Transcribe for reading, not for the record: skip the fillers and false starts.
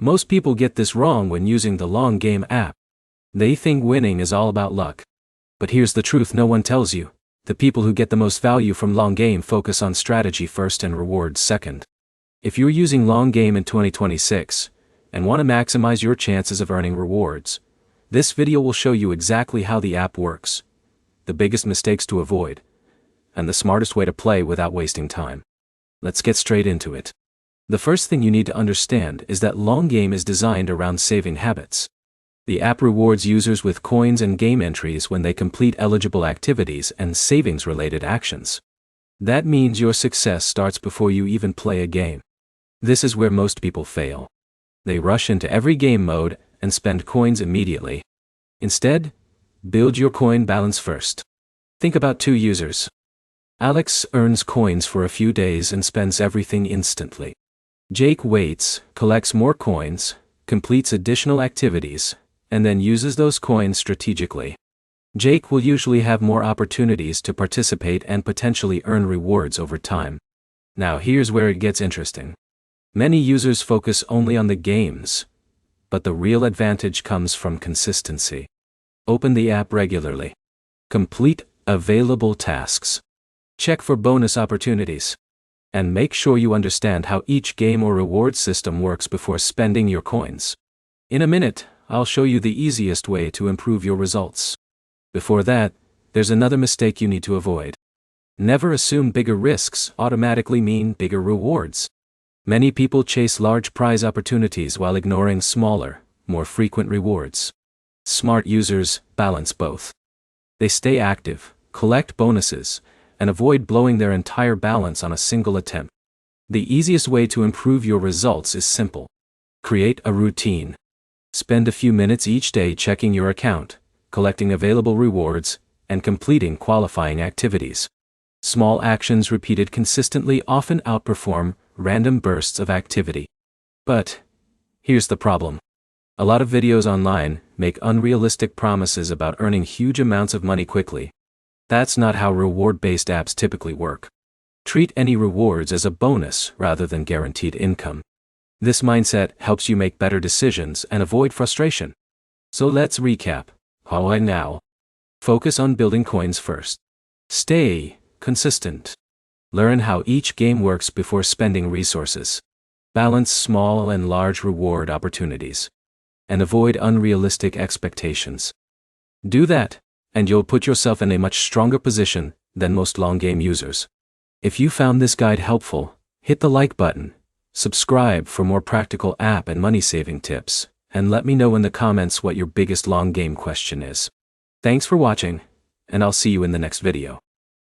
Most people get this wrong when using the Long Game app. They think winning is all about luck. But here's the truth no one tells you. The people who get the most value from Long Game focus on strategy first and rewards second. If you're using Long Game in 2026 and want to maximize your chances of earning rewards, this video will show you exactly how the app works, the biggest mistakes to avoid, and the smartest way to play without wasting time. Let's get straight into it. The first thing you need to understand is that Long Game is designed around saving habits. The app rewards users with coins and game entries when they complete eligible activities and savings-related actions. That means your success starts before you even play a game. This is where most people fail. They rush into every game mode and spend coins immediately. Instead, build your coin balance first. Think about two users. Alex earns coins for a few days and spends everything instantly. Jake waits, collects more coins, completes additional activities, and then uses those coins strategically. Jake will usually have more opportunities to participate and potentially earn rewards over time. Now here's where it gets interesting. Many users focus only on the games, but the real advantage comes from consistency. Open the app regularly. Complete available tasks. Check for bonus opportunities. And make sure you understand how each game or reward system works before spending your coins. In a minute, I'll show you the easiest way to improve your results. Before that, there's another mistake you need to avoid. Never assume bigger risks automatically mean bigger rewards. Many people chase large prize opportunities while ignoring smaller, more frequent rewards. Smart users balance both. They stay active, collect bonuses, and avoid blowing their entire balance on a single attempt. The easiest way to improve your results is simple. Create a routine. Spend a few minutes each day checking your account, collecting available rewards, and completing qualifying activities. Small actions repeated consistently often outperform random bursts of activity. But here's the problem. A lot of videos online make unrealistic promises about earning huge amounts of money quickly. That's not how reward-based apps typically work. Treat any rewards as a bonus rather than guaranteed income. This mindset helps you make better decisions and avoid frustration. So let's recap. How now? Focus on building coins first. Stay consistent. Learn how each game works before spending resources. Balance small and large reward opportunities. And avoid unrealistic expectations. Do that, and you'll put yourself in a much stronger position than most Long Game users. If you found this guide helpful, hit the like button, subscribe for more practical app and money-saving tips, and let me know in the comments what your biggest Long Game question is. Thanks for watching, and I'll see you in the next video.